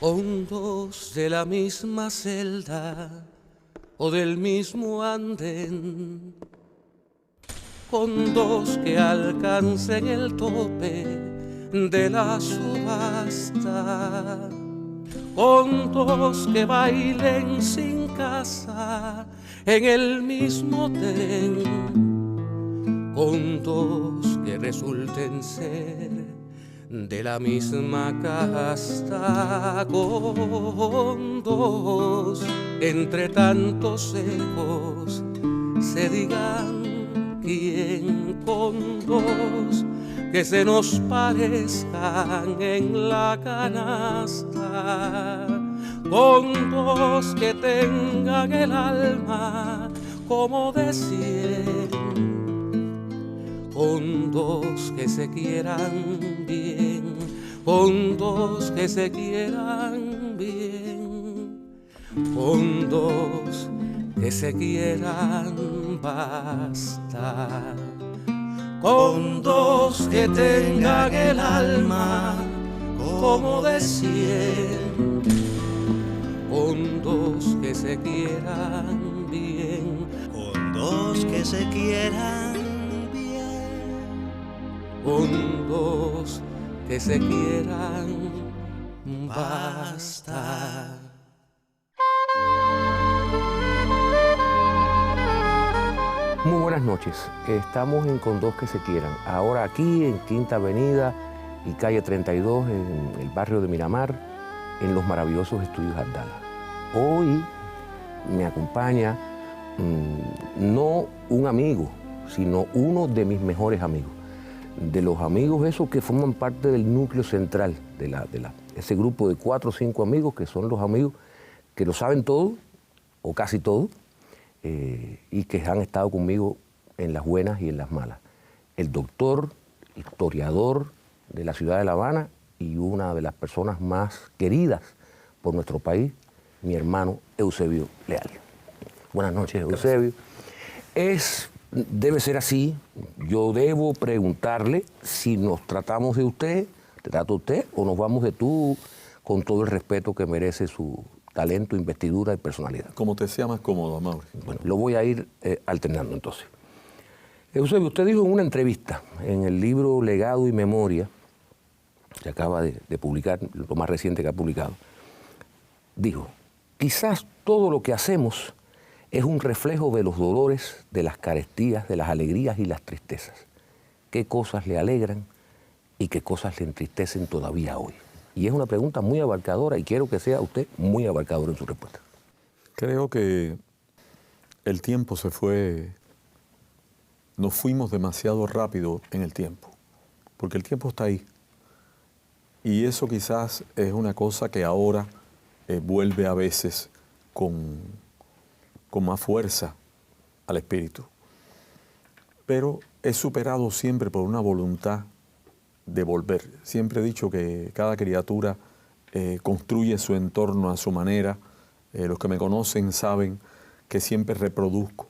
hondos de la misma celda o del mismo andén, con dos que alcancen el tope de la subasta, con dos que bailen sin casa en el mismo tren, con dos que resulten ser de la misma casta, con dos entre tantos ecos se digan quién, con dos que se nos parezcan en la canasta, con dos que tengan el alma como de 100, con dos que se quieran bien, con dos que se quieran bien, con dos que se quieran bastar, con dos que tengan el alma como de 100, con dos que se quieran bien, con dos que se quieran, con dos que se quieran bastar. Muy buenas noches, estamos en Con Dos que se quieran, ahora aquí en Quinta Avenida y calle 32 en el barrio de Miramar, en los maravillosos estudios Abdala. Hoy me acompaña no un amigo, sino uno de mis mejores amigos. De los amigos esos que forman parte del núcleo central de ese grupo de 4 o 5 amigos que son los amigos que lo saben todo o casi todo y que han estado conmigo en las buenas y en las malas. El doctor, historiador de la ciudad de La Habana y una de las personas más queridas por nuestro país, mi hermano Eusebio Leal. Buenas noches, Eusebio. Debe ser así, yo debo preguntarle si nos tratamos de usted, te trato usted, o nos vamos de tú con todo el respeto que merece su talento, investidura y personalidad. Como te sea más cómodo, Mauri. Bueno, lo voy a ir alternando entonces. Eusebio, usted dijo en una entrevista en el libro Legado y Memoria, que acaba de publicar, lo más reciente que ha publicado, dijo, quizás todo lo que hacemos es un reflejo de los dolores, de las carestías, de las alegrías y las tristezas. ¿Qué cosas le alegran y qué cosas le entristecen todavía hoy? Y es una pregunta muy abarcadora y quiero que sea usted muy abarcador en su respuesta. Creo que el tiempo se fue, nos fuimos demasiado rápido en el tiempo, porque el tiempo está ahí. Y eso quizás es una cosa que ahora vuelve a veces con más fuerza al espíritu. Pero es superado siempre por una voluntad de volver. Siempre he dicho que cada criatura construye su entorno a su manera. Los que me conocen saben que siempre reproduzco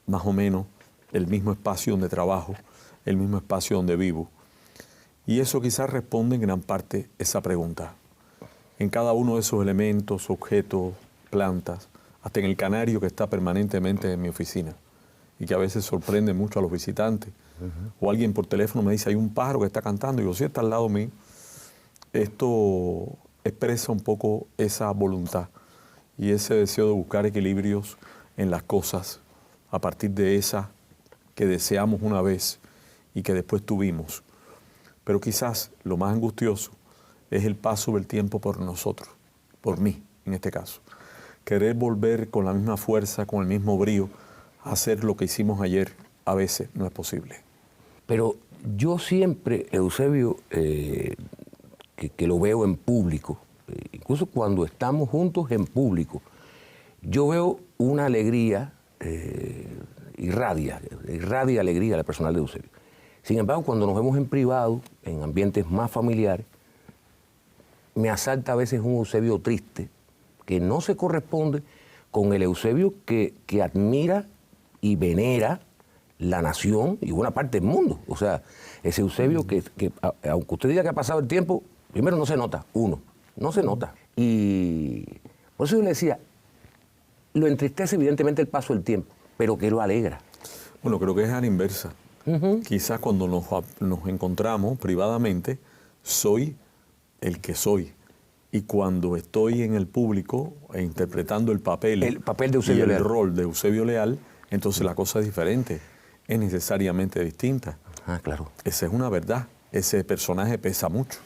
más o menos el mismo espacio donde trabajo, el mismo espacio donde vivo. Y eso quizás responde en gran parte esa pregunta. En cada uno de esos elementos, objetos, plantas, hasta en el canario que está permanentemente en mi oficina y que a veces sorprende mucho a los visitantes. O alguien por teléfono me dice, hay un pájaro que está cantando, y yo, sí, está al lado mío. Esto expresa un poco esa voluntad y ese deseo de buscar equilibrios en las cosas a partir de esa que deseamos una vez y que después tuvimos. Pero quizás lo más angustioso es el paso del tiempo por nosotros, por mí en este caso. Querer volver con la misma fuerza, con el mismo brío, a hacer lo que hicimos ayer, a veces no es posible. Pero yo siempre, Eusebio, que lo veo en público, incluso cuando estamos juntos en público, yo veo una alegría, irradia alegría a la personal de Eusebio. Sin embargo, cuando nos vemos en privado, en ambientes más familiares, me asalta a veces un Eusebio triste, que no se corresponde con el Eusebio que admira y venera la nación y buena parte del mundo. O sea, ese Eusebio que aunque usted diga que ha pasado el tiempo, primero no se nota, uno. no se nota. Y por eso yo le decía, lo entristece evidentemente el paso del tiempo, pero que lo alegra. Bueno, creo que es a la inversa. Quizás cuando nos encontramos privadamente, soy el que soy. Y cuando estoy en el público interpretando el papel de Eusebio y Leal, el rol de Eusebio Leal, entonces la cosa es diferente, es necesariamente distinta. Ah, claro. Esa es una verdad, ese personaje pesa mucho.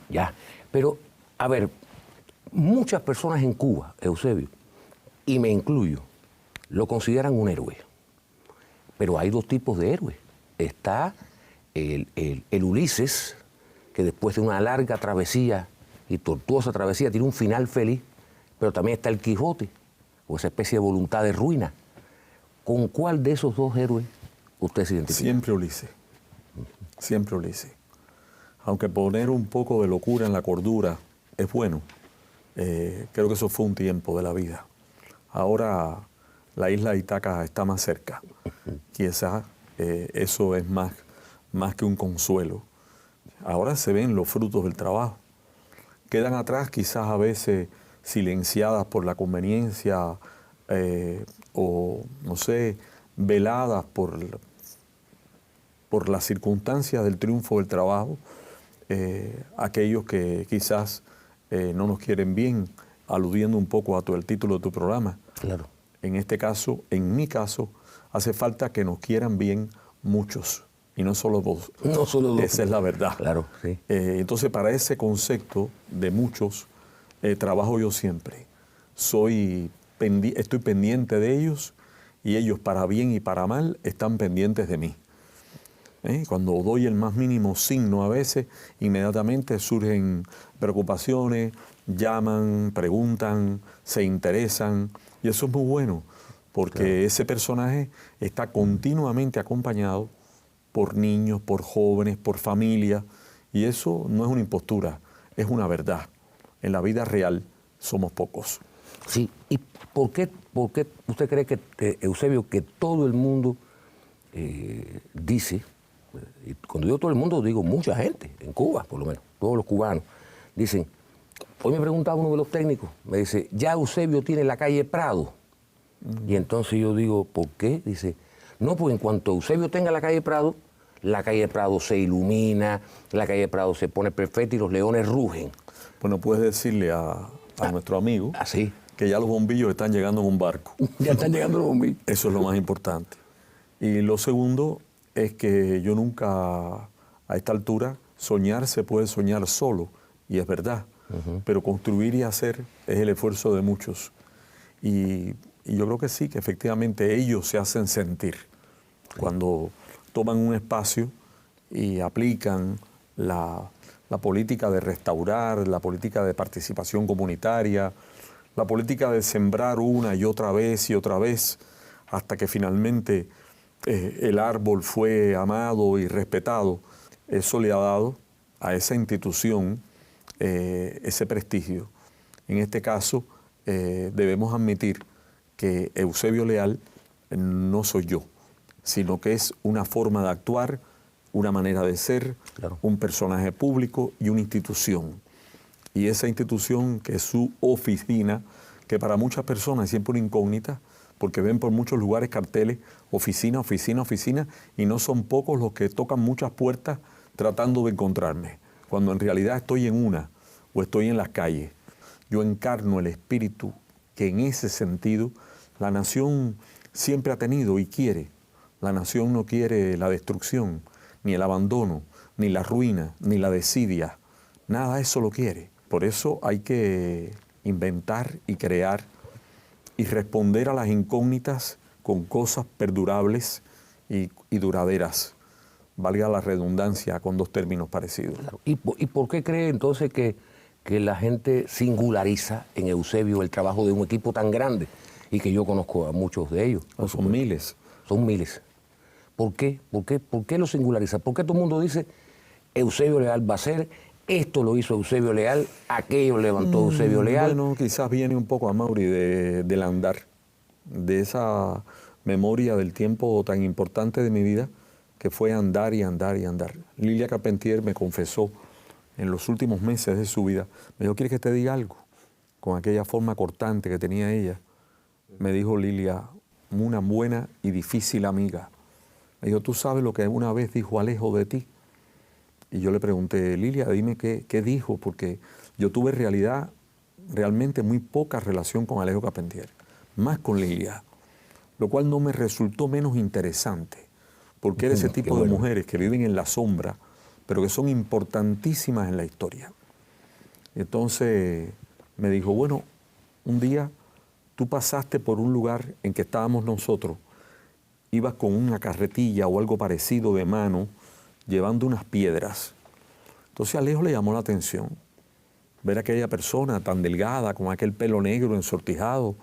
Ya, pero, a ver, muchas personas en Cuba, Eusebio, y me incluyo, lo consideran un héroe. Pero hay dos tipos de héroes. Está el Ulises, que después de una larga travesía y tortuosa travesía tiene un final feliz, pero también está el Quijote, o esa especie de voluntad de ruina. ¿Con cuál de esos dos héroes usted se identifica? Siempre Ulises, siempre Ulises. Aunque poner un poco de locura en la cordura es bueno, creo que eso fue un tiempo de la vida. Ahora la isla de Ítaca está más cerca. Quizás eso es más que un consuelo. Ahora se ven los frutos del trabajo. Quedan atrás quizás a veces silenciadas por la conveniencia o, no sé, veladas por las circunstancias del triunfo del trabajo, aquellos que quizás no nos quieren bien, aludiendo un poco a el título de tu programa. Claro. En este caso, en mi caso, hace falta que nos quieran bien muchos, y no solo dos. No solo dos. Esa es la verdad. Claro, sí. Entonces, para ese concepto de muchos, trabajo yo siempre. Estoy pendiente de ellos, y ellos, para bien y para mal, están pendientes de mí. Cuando doy el más mínimo signo a veces, inmediatamente surgen preocupaciones, llaman, preguntan, se interesan, y eso es muy bueno, porque claro, ese personaje está continuamente acompañado por niños, por jóvenes, por familias, y eso no es una impostura, es una verdad. En la vida real somos pocos. Sí, ¿y por qué usted cree que, Eusebio, que todo el mundo dice, y cuando digo todo el mundo digo mucha gente, en Cuba por lo menos, todos los cubanos, dicen, hoy me preguntaba uno de los técnicos, me dice, ya Eusebio tiene la calle Prado. Y entonces yo digo, ¿por qué? Dice, no, pues en cuanto Eusebio tenga la calle Prado se ilumina, la calle Prado se pone perfecta y los leones rugen. Bueno, puedes decirle a nuestro amigo ¿sí? Que ya los bombillos están llegando en un barco. Ya están llegando los bombillos. Eso es lo más importante. Y lo segundo es que yo nunca, a esta altura, soñar se puede soñar solo, y es verdad. Pero construir y hacer es el esfuerzo de muchos. Y yo creo que sí, que efectivamente ellos se hacen sentir. Sí. Cuando toman un espacio y aplican la política de restaurar, la política de participación comunitaria, la política de sembrar una y otra vez, hasta que finalmente el árbol fue amado y respetado. Eso le ha dado a esa institución ese prestigio. En este caso, debemos admitir que Eusebio Leal no soy yo, sino que es una forma de actuar, una manera de ser, claro, un personaje público y una institución. Y esa institución, que es su oficina, que para muchas personas es siempre una incógnita, porque ven por muchos lugares carteles, oficina, oficina, oficina, y no son pocos los que tocan muchas puertas tratando de encontrarme, cuando en realidad estoy en una o estoy en las calles. Yo encarno el espíritu que en ese sentido la nación siempre ha tenido y quiere. La nación no quiere la destrucción, ni el abandono, ni la ruina, ni la desidia. Nada de eso lo quiere. Por eso hay que inventar y crear y responder a las incógnitas con cosas perdurables y duraderas. Valga la redundancia con dos términos parecidos. Claro. ¿Y por qué cree entonces que la gente singulariza en Eusebio el trabajo de un equipo tan grande? Y que yo conozco a muchos de ellos. No, son miles. Son miles. ¿Por qué? ¿Por qué lo singulariza? ¿Por qué todo el mundo dice Eusebio Leal va a ser, esto lo hizo Eusebio Leal, aquello levantó Eusebio Leal? Bueno, quizás viene un poco, Amaury, del andar, de esa memoria del tiempo tan importante de mi vida, que fue andar y andar y andar. Lilia Carpentier me confesó en los últimos meses de su vida, me dijo, ¿quieres que te diga algo? Con aquella forma cortante que tenía ella, me dijo Lilia, una buena y difícil amiga. Me dijo, ¿tú sabes lo que una vez dijo Alejo de ti? Y yo le pregunté, Lilia, dime qué dijo, porque yo tuve realmente muy poca relación con Alejo Carpentier, más con Lilia, lo cual no me resultó menos interesante, porque era ese tipo de mujeres que viven en la sombra, pero que son importantísimas en la historia. Y entonces me dijo, bueno, un día tú pasaste por un lugar en que estábamos nosotros, ibas con una carretilla o algo parecido de mano, llevando unas piedras. Entonces a Alejo le llamó la atención ver a aquella persona tan delgada, con aquel pelo negro ensortijado,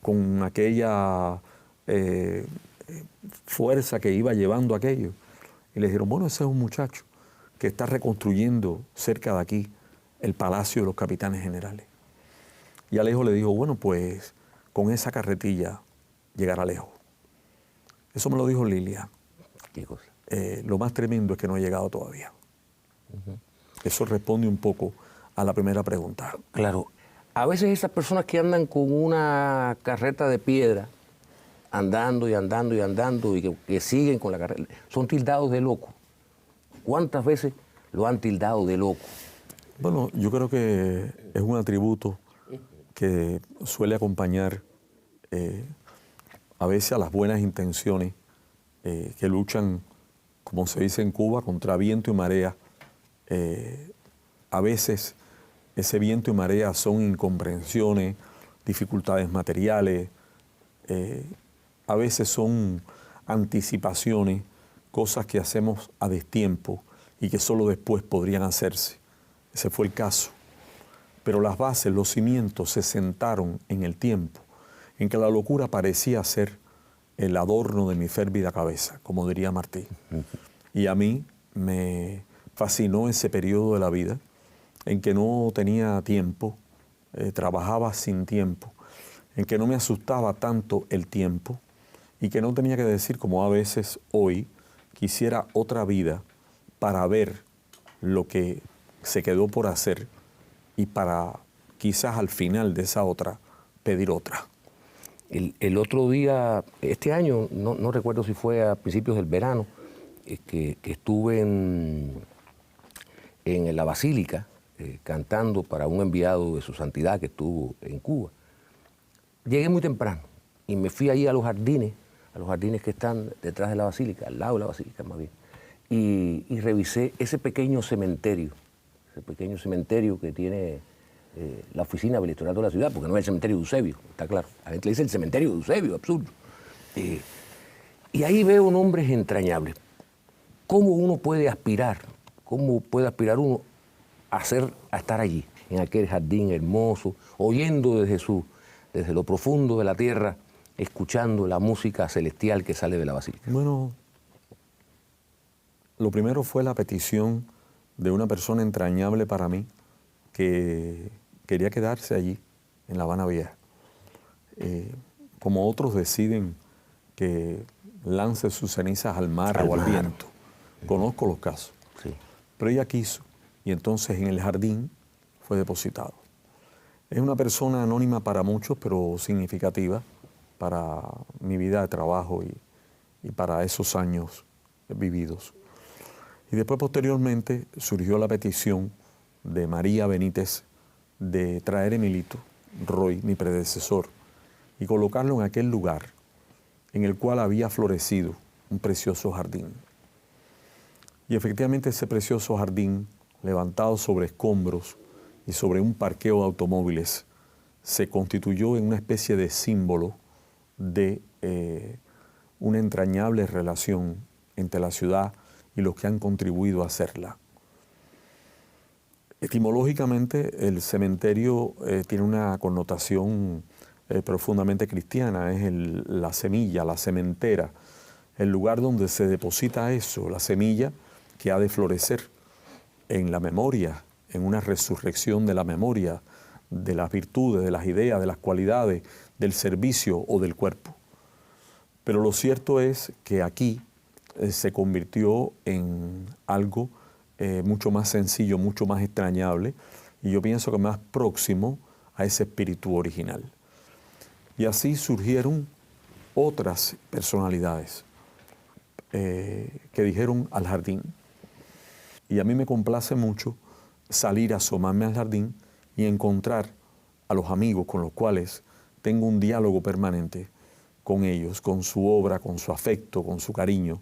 con aquella fuerza que iba llevando aquello. Y le dijeron, bueno, ese es un muchacho que está reconstruyendo cerca de aquí el Palacio de los Capitanes Generales. Y Alejo le dijo, bueno, pues con esa carretilla llegará lejos. Eso me lo dijo Lilia. ¿Qué cosa? Lo más tremendo es que no ha llegado todavía. Eso responde un poco a la primera pregunta. Claro. A veces esas personas que andan con una carreta de piedra, andando y andando y andando, y que siguen con la carreta, son tildados de loco. ¿Cuántas veces lo han tildado de loco? Bueno, yo creo que es un atributo que suele acompañar a veces a las buenas intenciones que luchan, como se dice en Cuba, contra viento y marea. A veces ese viento y marea son incomprensiones, dificultades materiales, a veces son anticipaciones, cosas que hacemos a destiempo y que solo después podrían hacerse. Ese fue el caso. Pero las bases, los cimientos se sentaron en el tiempo en que la locura parecía ser el adorno de mi férvida cabeza, como diría Martí. Y a mí me fascinó ese periodo de la vida en que no tenía tiempo, trabajaba sin tiempo, en que no me asustaba tanto el tiempo y que no tenía que decir, como a veces hoy, quisiera otra vida para ver lo que se quedó por hacer y para quizás al final de esa otra pedir otra. El otro día, este año, no recuerdo si fue a principios del verano, que estuve en la Basílica cantando para un enviado de su santidad que estuvo en Cuba. Llegué muy temprano y me fui ahí a los jardines que están detrás de la Basílica, al lado de la Basílica más bien, y revisé ese pequeño cementerio que tiene la oficina del electorato de la ciudad, porque no es el cementerio de Eusebio, está claro. A la gente le dice el cementerio de Eusebio, absurdo. Y ahí veo nombres entrañables. ¿Cómo uno puede aspirar? ¿Cómo puede aspirar uno a estar allí, en aquel jardín hermoso, oyendo desde lo profundo de la tierra, escuchando la música celestial que sale de la basílica? Bueno, lo primero fue la petición de una persona entrañable para mí que quería quedarse allí, en La Habana Vieja. Como otros deciden que lance sus cenizas al mar o al viento. Conozco los casos. Sí. Pero ella quiso, y entonces en el jardín fue depositado. Es una persona anónima para muchos, pero significativa para mi vida de trabajo y para esos años vividos. Y después, posteriormente, surgió la petición de María Benítez de traer a Emilito Roy, mi predecesor, y colocarlo en aquel lugar en el cual había florecido un precioso jardín. Y efectivamente ese precioso jardín, levantado sobre escombros y sobre un parqueo de automóviles, se constituyó en una especie de símbolo de una entrañable relación entre la ciudad y los que han contribuido a hacerla. Etimológicamente, el cementerio tiene una connotación profundamente cristiana, es la semilla, la sementera, el lugar donde se deposita eso, la semilla que ha de florecer en la memoria, en una resurrección de la memoria, de las virtudes, de las ideas, de las cualidades, del servicio o del cuerpo. Pero lo cierto es que aquí se convirtió en algo mucho más sencillo, mucho más extrañable, y yo pienso que más próximo a ese espíritu original. Y así surgieron otras personalidades que dijeron al jardín. Y a mí me complace mucho salir a asomarme al jardín y encontrar a los amigos con los cuales tengo un diálogo permanente con ellos, con su obra, con su afecto, con su cariño,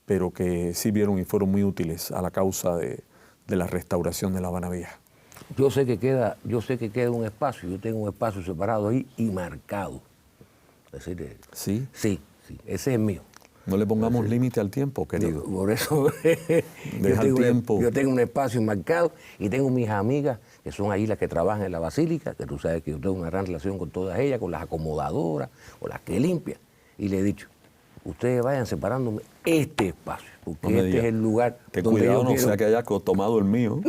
pero que sirvieron y fueron muy útiles a la causa de la restauración de La Habana Vieja. Yo sé que queda un espacio, yo tengo un espacio separado ahí y marcado. Es decir, ¿Sí? Sí, ese es mío. No le pongamos límite al tiempo, querido. No, por eso yo tengo un espacio marcado y tengo mis amigas que son ahí las que trabajan en la basílica, que tú sabes que yo tengo una gran relación con todas ellas, con las acomodadoras, con las que limpian. Y le he dicho, ustedes vayan separándome este espacio, porque No este es el lugar Ten donde cuidado, yo no quiero... sea que haya tomado el mío.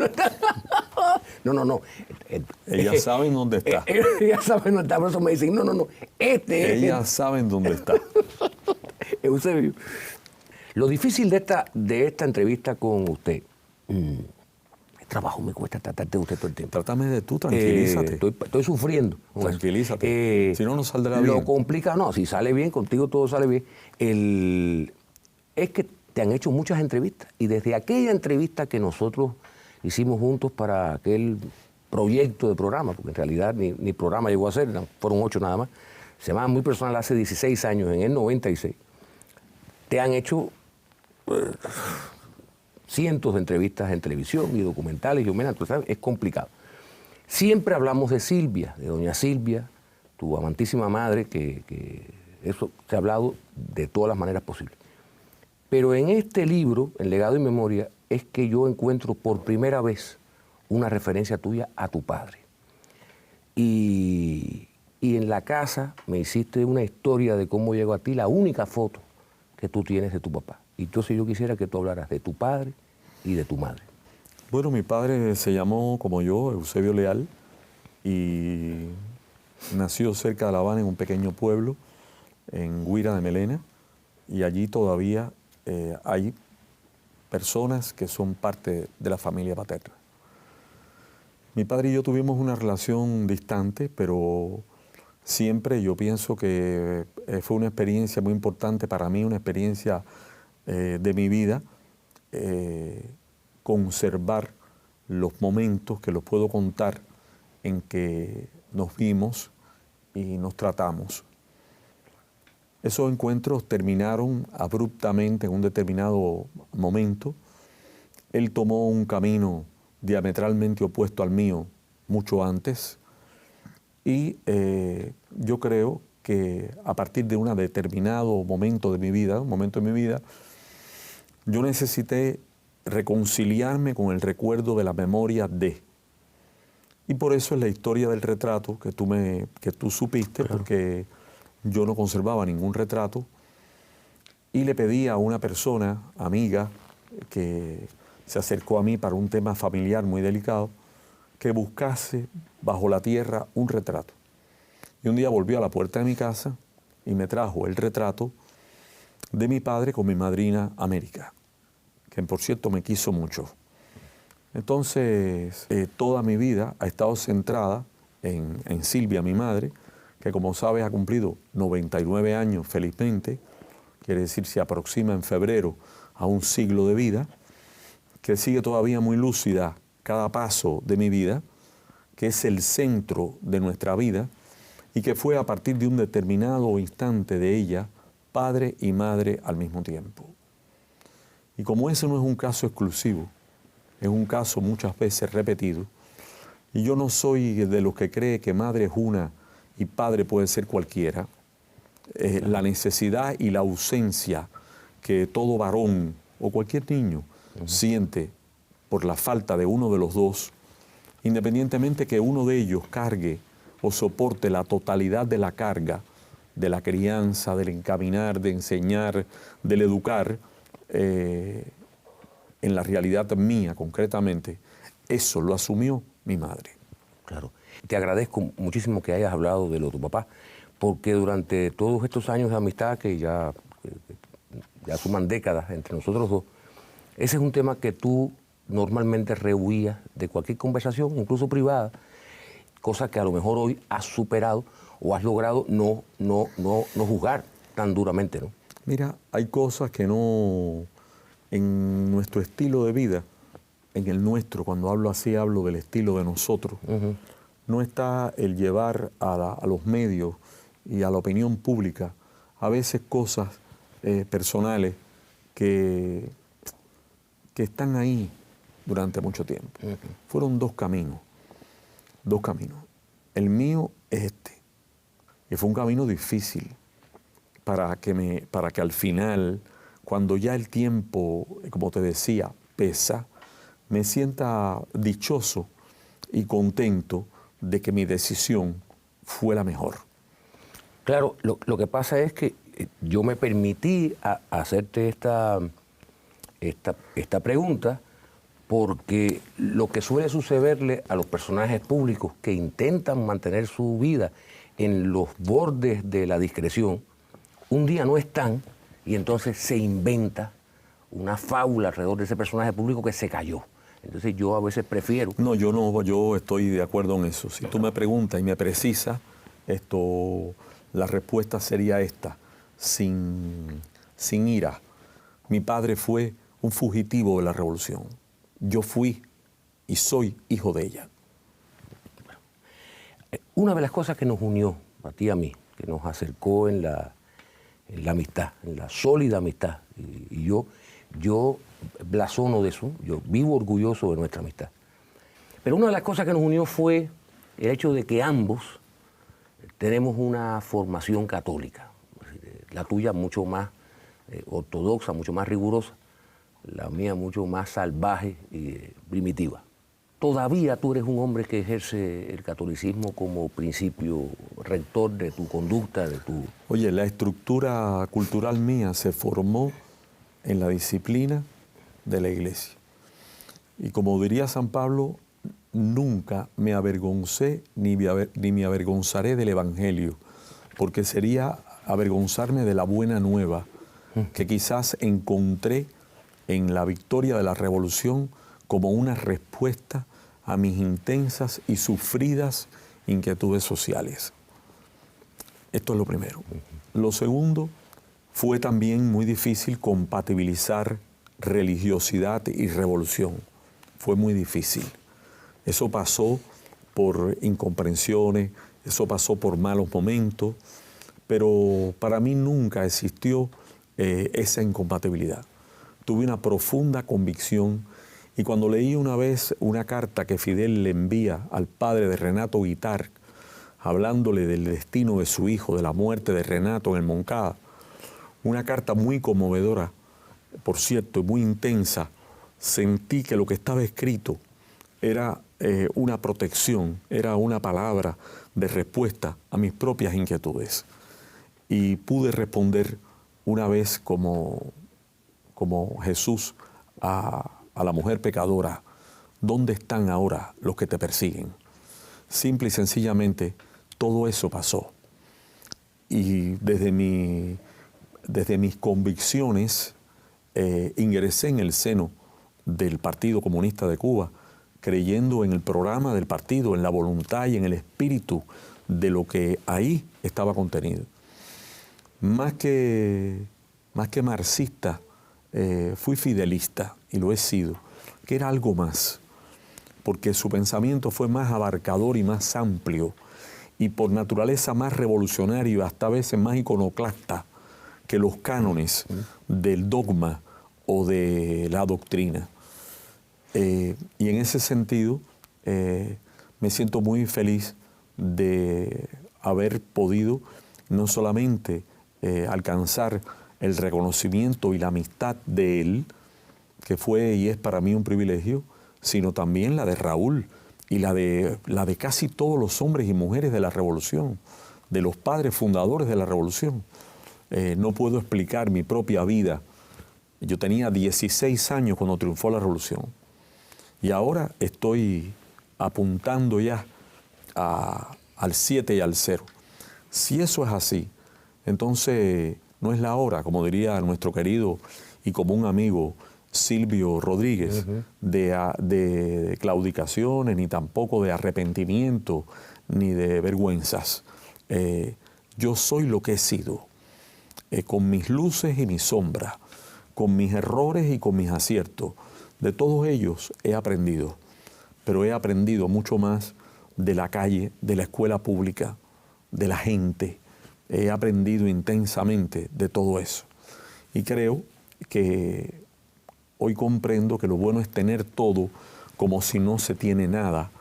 No. Ellas saben dónde está. Ellas saben dónde está, por eso me dicen, no, este es... Ellas saben dónde está. Eusebio, lo difícil de esta entrevista con usted, el trabajo me cuesta tratarte de usted todo el tiempo. Trátame de tú, tranquilízate. Estoy sufriendo. Tranquilízate. Si no, no saldrá bien. Lo complica, no, si sale bien, contigo todo sale bien. Es que te han hecho muchas entrevistas y desde aquella entrevista que nosotros hicimos juntos para aquel proyecto de programa, porque en realidad ni programa llegó a ser, fueron 8 nada más, se llamaba Muy Personal hace 16 años, en el 96, te han hecho cientos de entrevistas en televisión y documentales, y tú sabes, es complicado. Siempre hablamos de Silvia, de doña Silvia, tu amantísima madre, que eso se ha hablado de todas las maneras posibles. Pero en este libro, en Legado y Memoria, es que yo encuentro por primera vez una referencia tuya a tu padre. Y en la casa me hiciste una historia de cómo llegó a ti la única foto que tú tienes de tu papá. Y entonces yo quisiera que tú hablaras de tu padre y de tu madre. Bueno, mi padre se llamó, como yo, Eusebio Leal, y nació cerca de La Habana, en un pequeño pueblo, en Guira de Melena, y allí todavía hay personas que son parte de la familia paterna. Mi padre y yo tuvimos una relación distante, pero siempre yo pienso que fue una experiencia muy importante para mí, una experiencia de mi vida, conservar los momentos que los puedo contar en que nos vimos y nos tratamos. Esos encuentros terminaron abruptamente en un determinado momento. Él tomó un camino diametralmente opuesto al mío mucho antes y yo creo que a partir de un determinado momento de mi vida, yo necesité reconciliarme con el recuerdo de la memoria de. Y por eso es la historia del retrato que tú supiste, claro. Porque yo no conservaba ningún retrato y le pedí a una persona, amiga, que se acercó a mí para un tema familiar muy delicado, que buscase bajo la tierra un retrato. Y un día volvió a la puerta de mi casa y me trajo el retrato de mi padre con mi madrina América, que por cierto me quiso mucho. Entonces, toda mi vida ha estado centrada en Silvia, mi madre, que como sabes ha cumplido 99 años felizmente, quiere decir se aproxima en febrero a un siglo de vida, que sigue todavía muy lúcida cada paso de mi vida, que es el centro de nuestra vida y que fue a partir de un determinado instante de ella, padre y madre al mismo tiempo. Y como ese no es un caso exclusivo, es un caso muchas veces repetido, y yo no soy de los que cree que madre es una y padre puede ser cualquiera, la necesidad y la ausencia que todo varón o cualquier niño siente por la falta de uno de los dos, independientemente que uno de ellos cargue o soporte la totalidad de la carga, de la crianza, del encaminar, de enseñar, del educar, en la realidad mía concretamente, eso lo asumió mi madre. Claro. Te agradezco muchísimo que hayas hablado de lo de tu papá, porque durante todos estos años de amistad que ya suman décadas entre nosotros dos, ese es un tema que tú normalmente rehuías de cualquier conversación, incluso privada, cosas que a lo mejor hoy has superado o has logrado no juzgar tan duramente, ¿no? Mira, hay cosas que no, en nuestro estilo de vida, en el nuestro, cuando hablo así, hablo del estilo de nosotros, no está el llevar a los medios y a la opinión pública a veces cosas personales que están ahí durante mucho tiempo. Fueron dos caminos. El mío es este. Y fue un camino difícil para que al final, cuando ya el tiempo, como te decía, pesa, me sienta dichoso y contento de que mi decisión fue la mejor. Claro, lo que pasa es que yo me permití hacerte esta pregunta porque lo que suele sucederle a los personajes públicos que intentan mantener su vida en los bordes de la discreción, un día no están y entonces se inventa una fábula alrededor de ese personaje público que se cayó. Entonces yo a veces prefiero... No, yo estoy de acuerdo en eso. Si tú me preguntas y me precisas, la respuesta sería esta, sin ira. Mi padre fue un fugitivo de la revolución. Yo fui y soy hijo de ella. Una de las cosas que nos unió, a ti y a mí, que nos acercó en la amistad, en la sólida amistad, y yo blasono de eso, yo vivo orgulloso de nuestra amistad. Pero una de las cosas que nos unió fue el hecho de que ambos tenemos una formación católica, la tuya mucho más ortodoxa, mucho más rigurosa, la mía mucho más salvaje y primitiva. Todavía tú eres un hombre que ejerce el catolicismo como principio rector de tu conducta, de tu... Oye, la estructura cultural mía se formó en la disciplina de la Iglesia. Y como diría San Pablo, nunca me avergoncé ni me avergonzaré del Evangelio, porque sería avergonzarme de la buena nueva que quizás encontré en la victoria de la revolución como una respuesta a mis intensas y sufridas inquietudes sociales. Esto es lo primero. Lo segundo, fue también muy difícil compatibilizar religiosidad y revolución. Fue muy difícil. Eso pasó por incomprensiones, eso pasó por malos momentos, pero para mí nunca existió esa incompatibilidad. Tuve una profunda convicción y cuando leí una vez una carta que Fidel le envía al padre de Renato Guitar, hablándole del destino de su hijo, de la muerte de Renato en el Moncada, una carta muy conmovedora, por cierto, y muy intensa, sentí que lo que estaba escrito era una protección, era una palabra de respuesta a mis propias inquietudes. Y pude responder una vez como Jesús a la mujer pecadora, ¿dónde están ahora los que te persiguen? Simple y sencillamente, todo eso pasó. Y desde mis convicciones, ingresé en el seno del Partido Comunista de Cuba, creyendo en el programa del partido, en la voluntad y en el espíritu de lo que ahí estaba contenido. Más que marxista, fui fidelista, y lo he sido, que era algo más, porque su pensamiento fue más abarcador y más amplio, y por naturaleza más revolucionario, hasta a veces más iconoclasta que los cánones del dogma o de la doctrina. Y en ese sentido, me siento muy feliz de haber podido no solamente alcanzar el reconocimiento y la amistad de él, que fue y es para mí un privilegio, sino también la de Raúl y la de casi todos los hombres y mujeres de la revolución, de los padres fundadores de la revolución. No puedo explicar mi propia vida. Yo tenía 16 años cuando triunfó la revolución y ahora estoy apuntando ya al 7 y al 0. Si eso es así, entonces no es la hora, como diría nuestro querido y común amigo Silvio Rodríguez, de claudicaciones, ni tampoco de arrepentimiento, ni de vergüenzas. Yo soy lo que he sido, con mis luces y mis sombras, con mis errores y con mis aciertos. De todos ellos he aprendido, pero he aprendido mucho más de la calle, de la escuela pública, de la gente. He aprendido intensamente de todo eso. Y creo que hoy comprendo que lo bueno es tener todo como si no se tiene nada.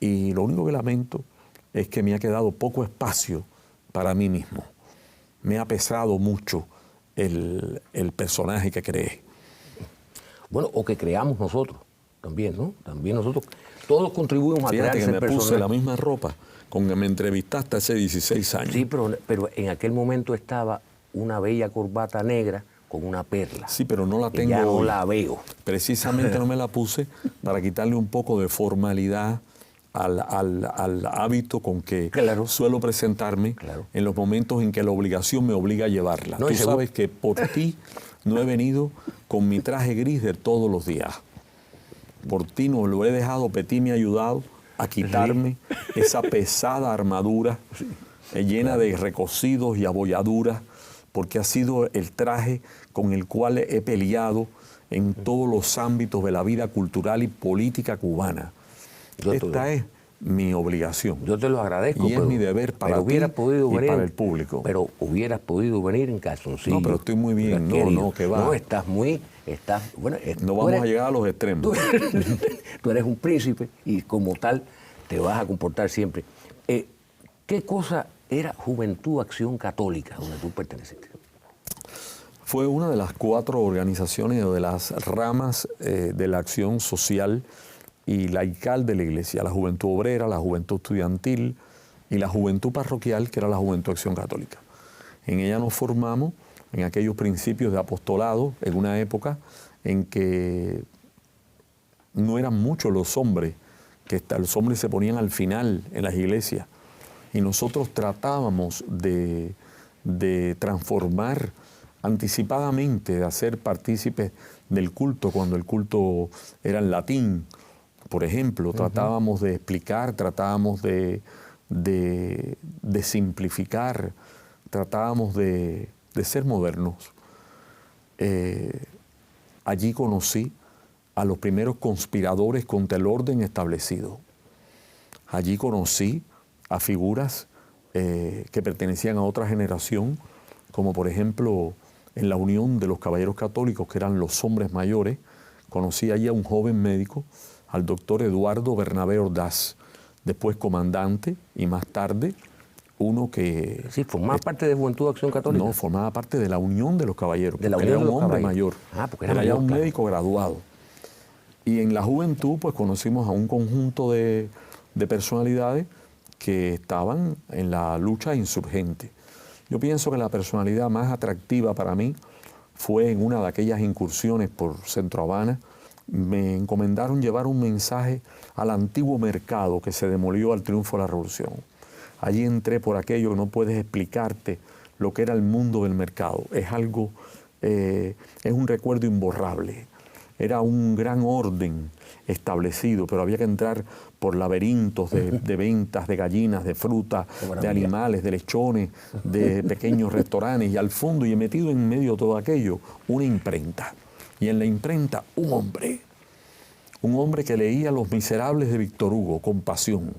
Y lo único que lamento es que me ha quedado poco espacio para mí mismo. Me ha pesado mucho el personaje que creé. Bueno, o que creamos nosotros también, ¿no? También nosotros, todos contribuimos a crear ese Fíjate que me puse personaje. la misma ropa con que me entrevistaste hace 16 años. Sí, pero en aquel momento estaba una bella corbata negra con una perla. Sí, pero no la que tengo ya no hoy. la veo. Precisamente no me la puse para quitarle un poco de formalidad al hábito con que Claro. suelo presentarme Claro. en los momentos en que la obligación me obliga a llevarla. No, Tú y seguro- sabes que por ti no he venido con mi traje gris de todos los días. Por ti no lo he dejado, Petit me ha ayudado a quitarme esa pesada armadura llena de recocidos y abolladuras, porque ha sido el traje con el cual he peleado en todos los ámbitos de la vida cultural y política cubana. Esta es mi obligación. Yo te lo agradezco. Y es mi deber para pero ti hubieras podido y venir, para el público. Pero hubieras podido venir en calzoncillo. No, pero estoy muy bien. Pero, No, querido, no, que va. No, estás muy... bueno, No tú vamos eres- a llegar a los extremos. Tú eres un príncipe y como tal te vas a comportar siempre. ¿Qué cosa era Juventud Acción Católica, donde tú perteneciste? Fue una de las 4 organizaciones o de las ramas de la acción social y laical de la Iglesia: la Juventud Obrera, la Juventud Estudiantil y la Juventud Parroquial, que era la Juventud Acción Católica. En ella nos formamos en aquellos principios de apostolado, en una época en que no eran muchos los hombres, que los hombres se ponían al final en las iglesias, y nosotros tratábamos de transformar anticipadamente, de hacer partícipes del culto, cuando el culto era en latín, por ejemplo. Tratábamos de explicar, tratábamos de simplificar, tratábamos de ser modernos. Allí conocí a los primeros conspiradores contra el orden establecido. Allí conocí a figuras que pertenecían a otra generación, como por ejemplo en la Unión de los Caballeros Católicos, que eran los hombres mayores. Conocí allí a un joven médico, al doctor Eduardo Bernabé Ordaz, después comandante, y más tarde uno que... Sí, formaba parte de Juventud Acción Católica. No, formaba parte de la Unión de los Caballeros, De la porque Unión era de un los hombre Caballeros. mayor. Ah, porque era era ya mayor, un claro. médico graduado. Y en la juventud, pues conocimos a un conjunto de personalidades que estaban en la lucha insurgente. Yo pienso que la personalidad más atractiva para mí fue en una de aquellas incursiones por Centro Habana. Me encomendaron llevar un mensaje al antiguo mercado que se demolió al triunfo de la Revolución. Allí entré por aquello que no puedes explicarte lo que era el mundo del mercado. Es algo, es un recuerdo imborrable. Era un gran orden establecido, pero había que entrar por laberintos de ventas, de gallinas, de fruta, de animales, de lechones, de pequeños restaurantes, y al fondo, y metido en medio de todo aquello, una imprenta. Y en la imprenta, un hombre que leía Los Miserables de Víctor Hugo con pasión,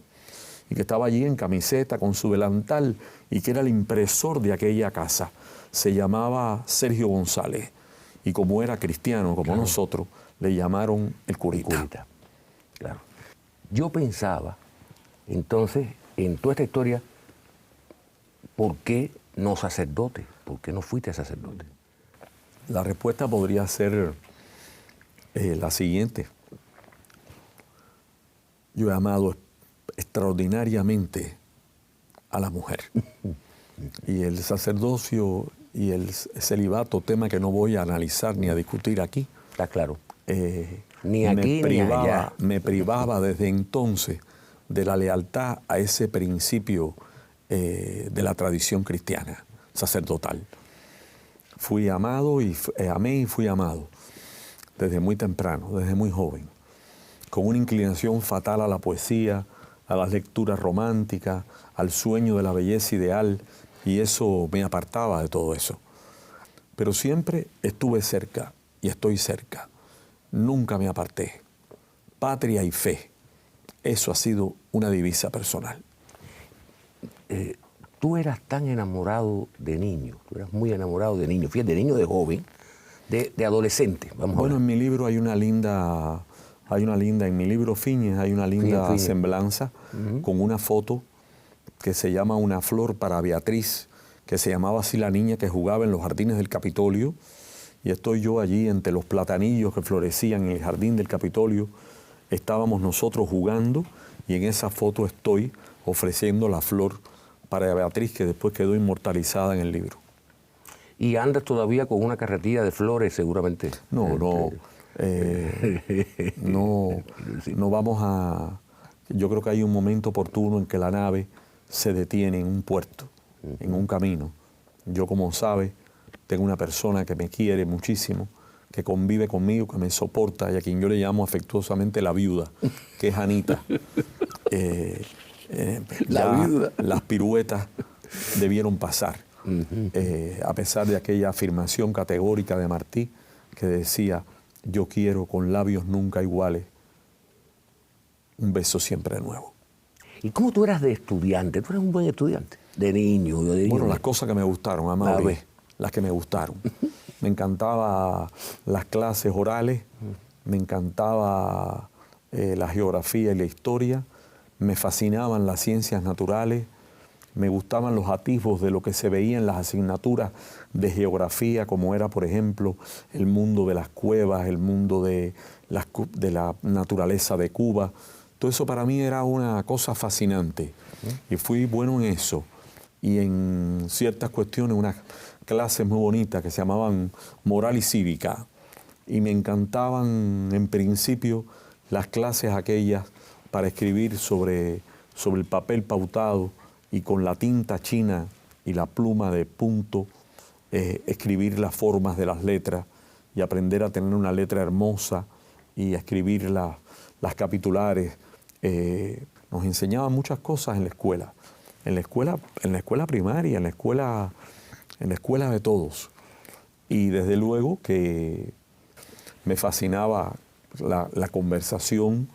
y que estaba allí en camiseta con su delantal, y que era el impresor de aquella casa. Se llamaba Sergio González, y como era cristiano, como nosotros, le llamaron el curita. Curita. Claro. Yo pensaba, entonces, en toda esta historia, ¿por qué no sacerdote? ¿Por qué no fuiste sacerdote? La respuesta podría ser la siguiente. Yo he amado extraordinariamente a la mujer. Y el sacerdocio y el celibato, tema que no voy a analizar ni a discutir aquí, Está claro. Ni aquí ni allá. me privaba desde entonces de la lealtad a ese principio de la tradición cristiana sacerdotal. Fui amado y amé y fui amado. desde muy temprano, desde muy joven, con una inclinación fatal a la poesía, a las lecturas románticas, al sueño de la belleza ideal, y eso me apartaba de todo eso. Pero siempre estuve cerca y estoy cerca. Nunca me aparté. Patria y fe. Eso ha sido una divisa personal. Tú eras tan enamorado de niño, tú eras muy enamorado de niño, fíjate, de niño, de joven, de adolescente, vamos a Bueno, hablar. en mi libro hay una linda, en mi libro Fiñes hay una linda Fiñes. semblanza con una foto que se llama Una flor para Beatriz, que se llamaba así la niña que jugaba en los jardines del Capitolio, y estoy yo allí entre los platanillos que florecían en el jardín del Capitolio. Estábamos nosotros jugando y en esa foto estoy ofreciendo la flor para Beatriz, que después quedó inmortalizada en el libro. Y andas todavía con una carretilla de flores, seguramente. No vamos a... Yo creo que hay un momento oportuno en que la nave se detiene en un puerto, en un camino. Yo, como sabe, tengo una persona que me quiere muchísimo, que convive conmigo, que me soporta y a quien yo le llamo afectuosamente la viuda, que es Anita. La viuda. Las piruetas debieron pasar, a pesar de aquella afirmación categórica de Martí que decía: yo quiero con labios nunca iguales un beso siempre nuevo. ¿Y cómo tú eras de estudiante? ¿Tú eras un buen estudiante? De niño. Bueno, las cosas que me gustaron, Amaury, las que me gustaron. Me encantaban las clases orales, me encantaba la geografía y la historia, me fascinaban las ciencias naturales, me gustaban los atisbos de lo que se veía en las asignaturas de geografía, como era, por ejemplo, el mundo de las cuevas, el mundo de la naturaleza de Cuba. Todo eso para mí era una cosa fascinante y fui bueno en eso. Y en ciertas cuestiones, unas clases muy bonitas que se llamaban moral y cívica. Y me encantaban, en principio, las clases aquellas para escribir sobre el papel pautado y con la tinta china y la pluma de punto, escribir las formas de las letras y aprender a tener una letra hermosa y a escribir las capitulares. Nos enseñaban muchas cosas en la escuela. En la escuela primaria, en la escuela de todos. Y desde luego que me fascinaba la conversación,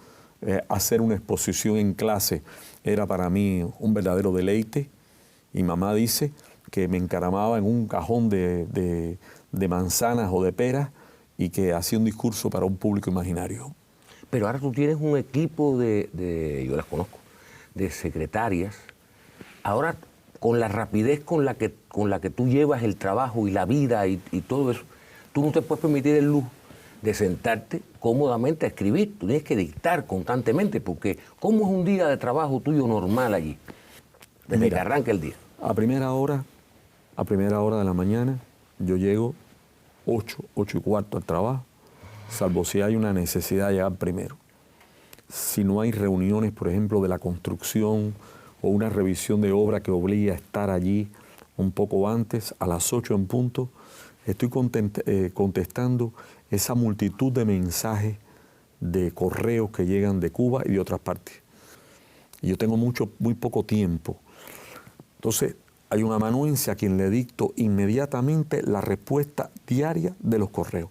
hacer una exposición en clase era para mí un verdadero deleite. Y mamá dice que me encaramaba en un cajón de manzanas o de peras y que hacía un discurso para un público imaginario. Pero ahora tú tienes un equipo yo las conozco, de secretarias. Ahora, con la rapidez con la que tú llevas el trabajo y la vida y todo eso, tú no te puedes permitir el lujo de sentarte cómodamente a escribir. Tú tienes que dictar constantemente, porque ¿cómo es un día de trabajo tuyo normal allí? Desde que arranca el día. A primera hora de la mañana, yo llego 8:15 al trabajo, salvo si hay una necesidad de llegar primero. Si no hay reuniones, por ejemplo, de la construcción o una revisión de obra que obliga a estar allí un poco antes, a las 8 en punto, estoy contestando esa multitud de mensajes, de correos que llegan de Cuba y de otras partes. Y yo tengo muy poco tiempo. Entonces, hay un amanuense a quien le dicto inmediatamente la respuesta diaria de los correos.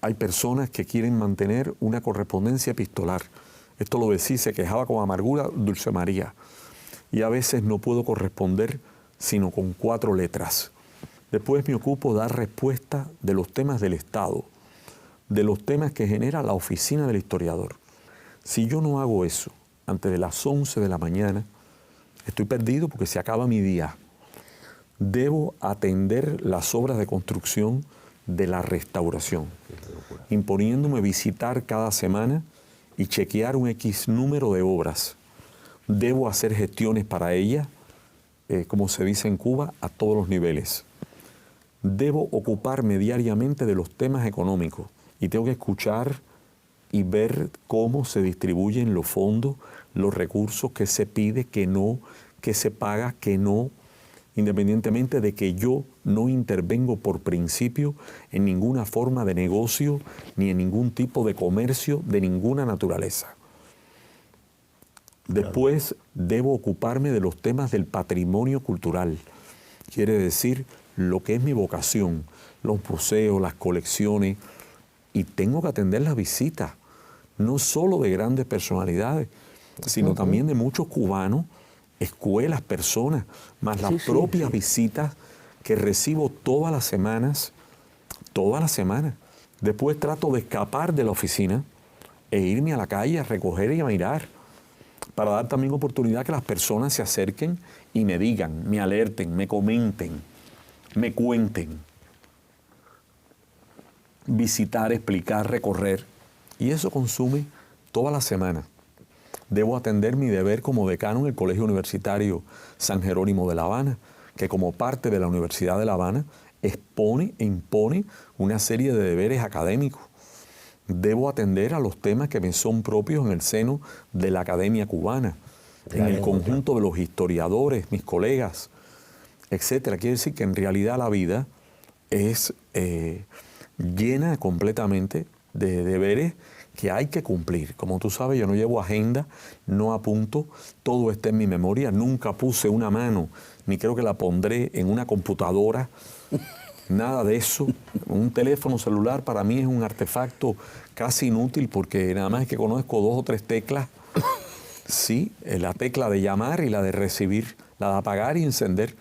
Hay personas que quieren mantener una correspondencia epistolar. Esto lo decía, se quejaba con amargura Dulce María. Y a veces no puedo corresponder sino con 4 letras. Después me ocupo de dar respuesta de los temas del Estado, de los temas que genera la oficina del historiador. Si yo no hago eso antes de las 11 de la mañana, estoy perdido porque se acaba mi día. Debo atender las obras de construcción de la restauración, imponiéndome visitar cada semana y chequear un X número de obras. Debo hacer gestiones para ellas, como se dice en Cuba, a todos los niveles. Debo ocuparme diariamente de los temas económicos y tengo que escuchar y ver cómo se distribuyen los fondos, los recursos, que se pide, que no, que se paga, que no. independientemente de que yo no intervengo por principio en ninguna forma de negocio ni en ningún tipo de comercio de ninguna naturaleza. Después debo ocuparme de los temas del patrimonio cultural. Quiere decir, lo que es mi vocación, los museos, las colecciones, y tengo que atender las visitas, no solo de grandes personalidades, sino también de muchos cubanos, escuelas, personas, más las propias visitas que recibo todas las semanas. Después trato de escapar de la oficina e irme a la calle a recoger y a mirar, para dar también oportunidad que las personas se acerquen y me digan, me alerten, me comenten, me cuenten. Visitar, explicar, recorrer. Y eso consume toda la semana. Debo atender mi deber como decano en el Colegio Universitario San Jerónimo de La Habana, que como parte de la Universidad de La Habana expone e impone una serie de deberes académicos. Debo atender a los temas que me son propios en el seno de la Academia Cubana, en el conjunto de los historiadores, mis colegas, etcétera. Quiere decir que en realidad la vida es llena completamente de deberes que hay que cumplir. Como tú sabes, yo no llevo agenda, no apunto, todo está en mi memoria, nunca puse una mano, ni creo que la pondré en una computadora, nada de eso. Un teléfono celular para mí es un artefacto casi inútil porque nada más es que conozco 2 o 3 teclas. Sí, la tecla de llamar y la de recibir, la de apagar y encender.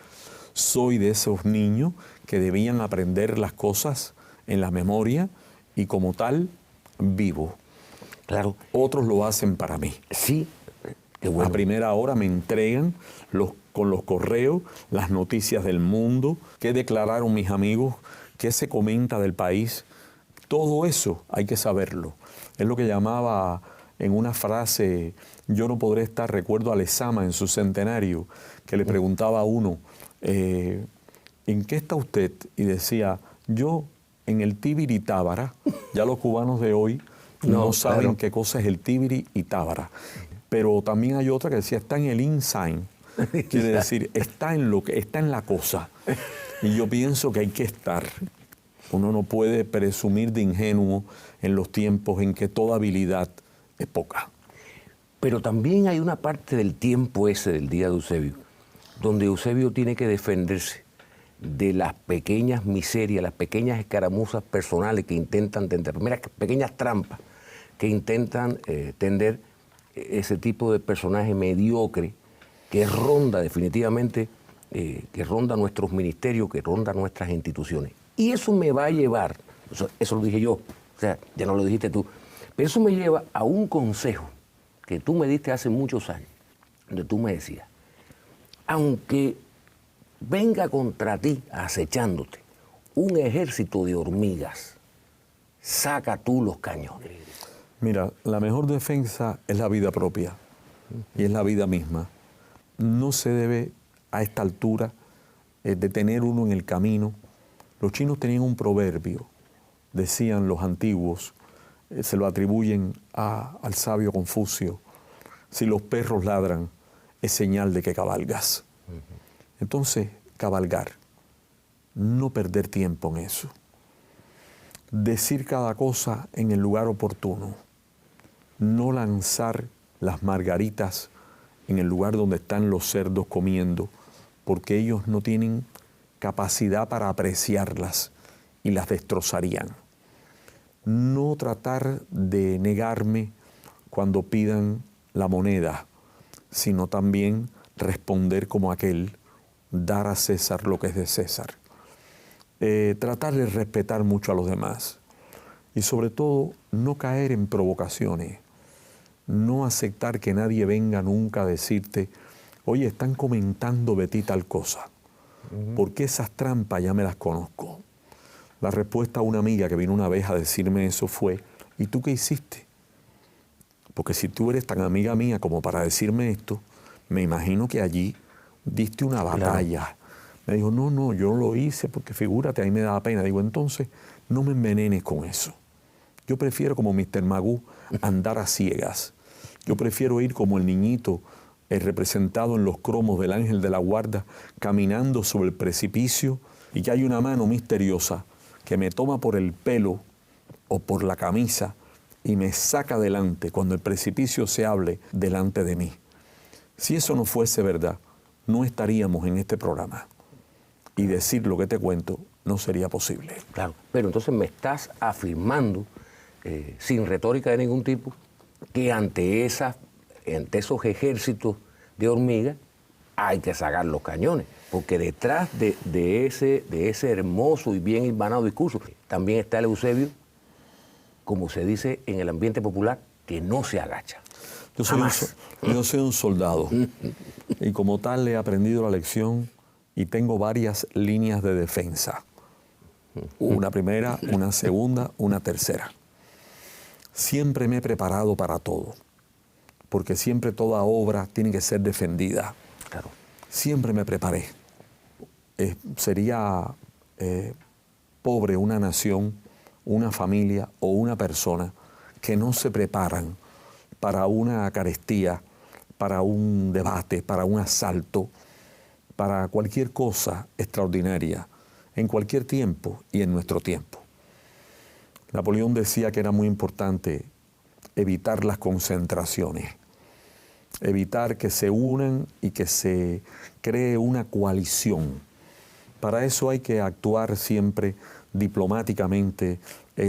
Soy de esos niños que debían aprender las cosas en la memoria y como tal vivo. Claro. Otros lo hacen para mí. Sí, qué bueno. A primera hora me entregan con los correos las noticias del mundo, qué declararon mis amigos, qué se comenta del país. Todo eso hay que saberlo. Es lo que llamaba en una frase, yo no podré estar, recuerdo a Lezama en su centenario, que le preguntaba a uno, ¿en qué está usted? Y decía, yo en el Tibiri Tábara. Ya los cubanos de hoy no saben qué cosa es el Tibiri y Tábara. Pero también hay otra que decía, está en el inside. Quiere decir, está en la cosa. Y yo pienso que hay que estar. Uno no puede presumir de ingenuo en los tiempos en que toda habilidad es poca. Pero también hay una parte del tiempo ese del día de Eusebio, donde Eusebio tiene que defenderse de las pequeñas miserias, las pequeñas escaramuzas personales que intentan tender, pequeñas trampas que intentan tender ese tipo de personaje mediocre que ronda definitivamente, que ronda nuestros ministerios, que ronda nuestras instituciones. Y eso me va a llevar, eso lo dije yo, o sea, ya no lo dijiste tú, pero eso me lleva a un consejo que tú me diste hace muchos años, donde tú me decías, aunque venga contra ti acechándote un ejército de hormigas, saca tú los cañones. Mira, la mejor defensa es la vida propia y es la vida misma. No se debe a esta altura detener uno en el camino. Los chinos tenían un proverbio, decían los antiguos, se lo atribuyen al sabio Confucio, si los perros ladran es señal de que cabalgas. Entonces, cabalgar, no perder tiempo en eso. Decir cada cosa en el lugar oportuno. No lanzar las margaritas en el lugar donde están los cerdos comiendo, porque ellos no tienen capacidad para apreciarlas y las destrozarían. No tratar de negarme cuando pidan la moneda, sino también responder como aquel, dar a César lo que es de César. Tratar de respetar mucho a los demás y sobre todo no caer en provocaciones, no aceptar que nadie venga nunca a decirte, oye, están comentando de ti tal cosa, porque esas trampas ya me las conozco. La respuesta a una amiga que vino una vez a decirme eso fue, ¿y tú qué hiciste? Porque si tú eres tan amiga mía como para decirme esto, me imagino que allí diste una batalla. Claro. Me dijo, no, yo no lo hice porque figúrate, ahí me daba pena. Digo, entonces, no me envenenes con eso. Yo prefiero, como Mr. Magoo, andar a ciegas. Yo prefiero ir como el niñito representado en los cromos del ángel de la guarda, caminando sobre el precipicio, y que hay una mano misteriosa que me toma por el pelo o por la camisa y me saca adelante cuando el precipicio se hable delante de mí. Si eso no fuese verdad, no estaríamos en este programa. Y decir lo que te cuento no sería posible. Claro, pero entonces me estás afirmando, sin retórica de ningún tipo, que ante esos ejércitos de hormigas hay que sacar los cañones, porque detrás de ese hermoso y bien hilvanado discurso también está el Eusebio, como se dice en el ambiente popular, que no se agacha. Yo soy un soldado y como tal he aprendido la lección y tengo varias líneas de defensa. Una primera, una segunda, una tercera. Siempre me he preparado para todo, porque siempre toda obra tiene que ser defendida. Claro. Siempre me preparé. Sería pobre una nación, una familia o una persona que no se preparan para una carestía, para un debate, para un asalto, para cualquier cosa extraordinaria, en cualquier tiempo y en nuestro tiempo. Napoleón decía que era muy importante evitar las concentraciones, evitar que se unan y que se cree una coalición. Para eso hay que actuar siempre diplomáticamente,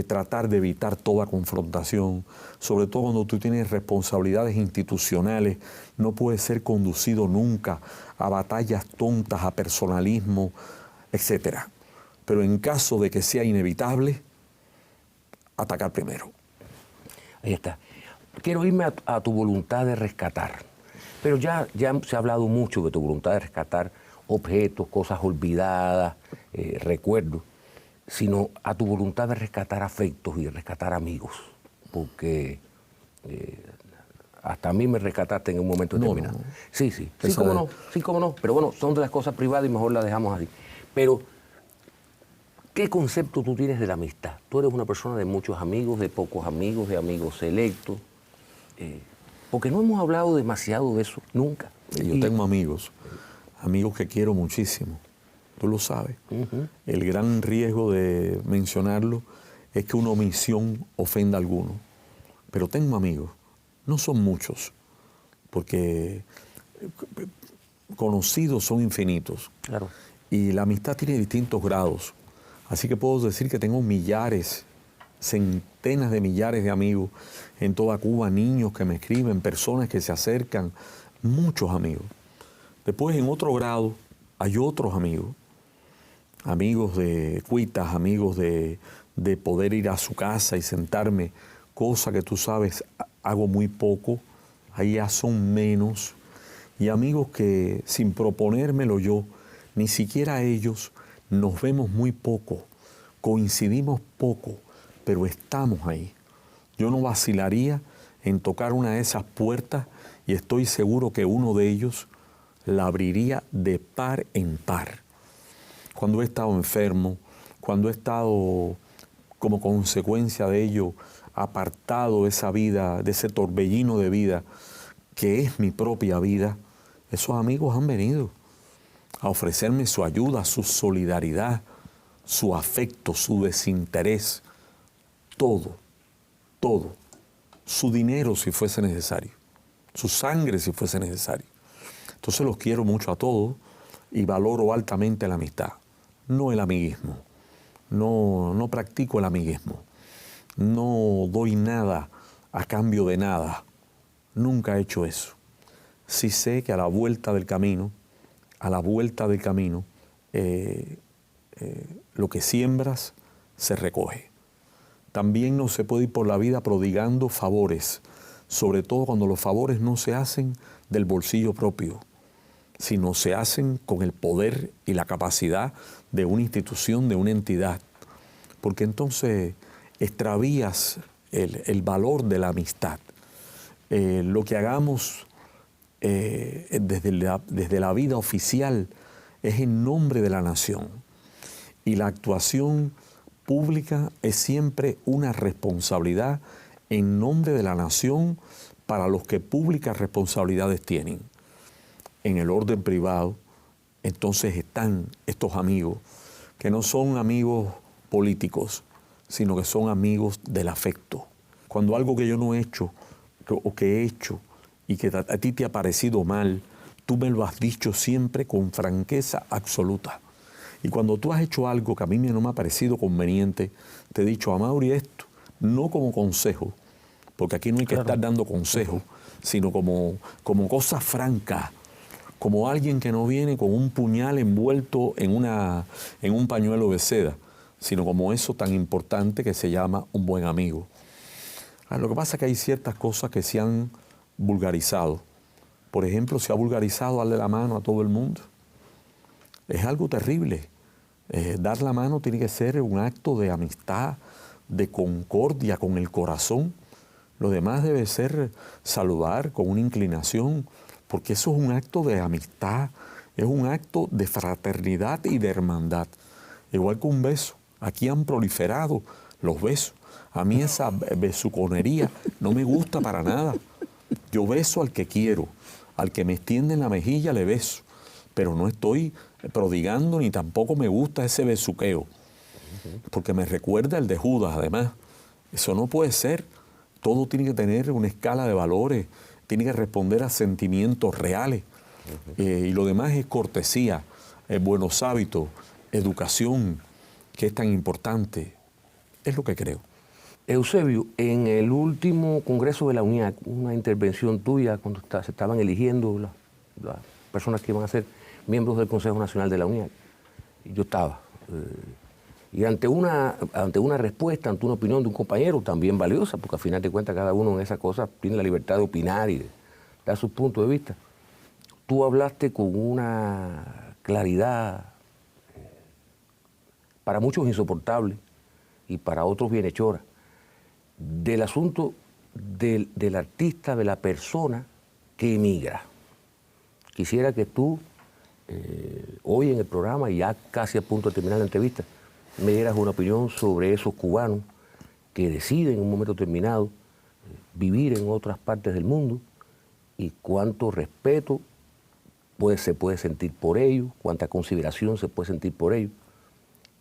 tratar de evitar toda confrontación, sobre todo cuando tú tienes responsabilidades institucionales. No puedes ser conducido nunca a batallas tontas, a personalismo, etc. Pero en caso de que sea inevitable, atacar primero. Ahí está. Quiero irme a tu voluntad de rescatar, pero ya se ha hablado mucho de tu voluntad de rescatar objetos, cosas olvidadas, recuerdos, sino a tu voluntad de rescatar afectos y de rescatar amigos, porque hasta a mí me rescataste en un momento determinado. No. Sí, cómo no, pero bueno, son de las cosas privadas y mejor las dejamos así. Pero, ¿qué concepto tú tienes de la amistad? Tú eres una persona de muchos amigos, de pocos amigos, de amigos selectos, porque no hemos hablado demasiado de eso nunca. Yo tengo amigos que quiero muchísimo. Tú lo sabes. El gran riesgo de mencionarlo es que una omisión ofenda a alguno. Pero tengo amigos, no son muchos, porque conocidos son infinitos. Claro. Y la amistad tiene distintos grados. Así que puedo decir que tengo millares, centenas de millares de amigos en toda Cuba, niños que me escriben, personas que se acercan, muchos amigos. Después, en otro grado, hay otros amigos. Amigos de cuitas, amigos de poder ir a su casa y sentarme, cosa que tú sabes, hago muy poco, ahí ya son menos. Y amigos que sin proponérmelo yo, ni siquiera ellos, nos vemos muy poco, coincidimos poco, pero estamos ahí. Yo no vacilaría en tocar una de esas puertas y estoy seguro que uno de ellos la abriría de par en par. Cuando he estado enfermo, cuando he estado como consecuencia de ello apartado de esa vida, de ese torbellino de vida que es mi propia vida, esos amigos han venido a ofrecerme su ayuda, su solidaridad, su afecto, su desinterés, todo, su dinero si fuese necesario, su sangre si fuese necesario. Entonces los quiero mucho a todos y valoro altamente la amistad, no el amiguismo. No practico el amiguismo, no doy nada a cambio de nada, nunca he hecho eso. Sí sé que a la vuelta del camino, lo que siembras se recoge. También no se puede ir por la vida prodigando favores, sobre todo cuando los favores no se hacen del bolsillo propio, sino se hacen con el poder y la capacidad de una institución, de una entidad, porque entonces extravías el valor de la amistad. Lo que hagamos desde la vida oficial es en nombre de la nación, y la actuación pública es siempre una responsabilidad en nombre de la nación para los que públicas responsabilidades tienen. en el orden privado, entonces están estos amigos, que no son amigos políticos, sino que son amigos del afecto. Cuando algo que yo no he hecho, o que he hecho, y que a ti te ha parecido mal, tú me lo has dicho siempre con franqueza absoluta. Y cuando tú has hecho algo que a mí no me ha parecido conveniente, te he dicho, Amaury, esto, no como consejo, porque aquí no hay que estar dando consejos, sino como cosas francas, como alguien que no viene con un puñal envuelto en un pañuelo de seda, sino como eso tan importante que se llama un buen amigo. Lo que pasa es que hay ciertas cosas que se han vulgarizado. Por ejemplo, se ha vulgarizado darle la mano a todo el mundo. Es algo terrible. Dar la mano tiene que ser un acto de amistad, de concordia con el corazón. Lo demás debe ser saludar con una inclinación, porque eso es un acto de amistad, es un acto de fraternidad y de hermandad. Igual que un beso. Aquí han proliferado los besos. A mí esa besuconería no me gusta para nada. Yo beso al que quiero, al que me extiende en la mejilla le beso, pero no estoy prodigando ni tampoco me gusta ese besuqueo, porque me recuerda el de Judas, además. Eso no puede ser. Todo tiene que tener una escala de valores, tiene que responder a sentimientos reales. Y lo demás es cortesía, buenos hábitos, educación, que es tan importante. Es lo que creo. Eusebio, en el último congreso de la UNIAC, una intervención tuya cuando se estaban eligiendo las personas que iban a ser miembros del Consejo Nacional de la UNIAC, yo estaba. Y ante una respuesta, ante una opinión de un compañero también valiosa, porque al final de cuentas cada uno en esas cosas tiene la libertad de opinar y de dar su punto de vista, tú hablaste con una claridad para muchos insoportable y para otros bienhechora, del asunto del artista, de la persona que emigra. Quisiera que tú, hoy en el programa, y ya casi a punto de terminar la entrevista, me dieras una opinión sobre esos cubanos que deciden en un momento determinado vivir en otras partes del mundo y cuánto respeto se puede sentir por ellos, cuánta consideración se puede sentir por ellos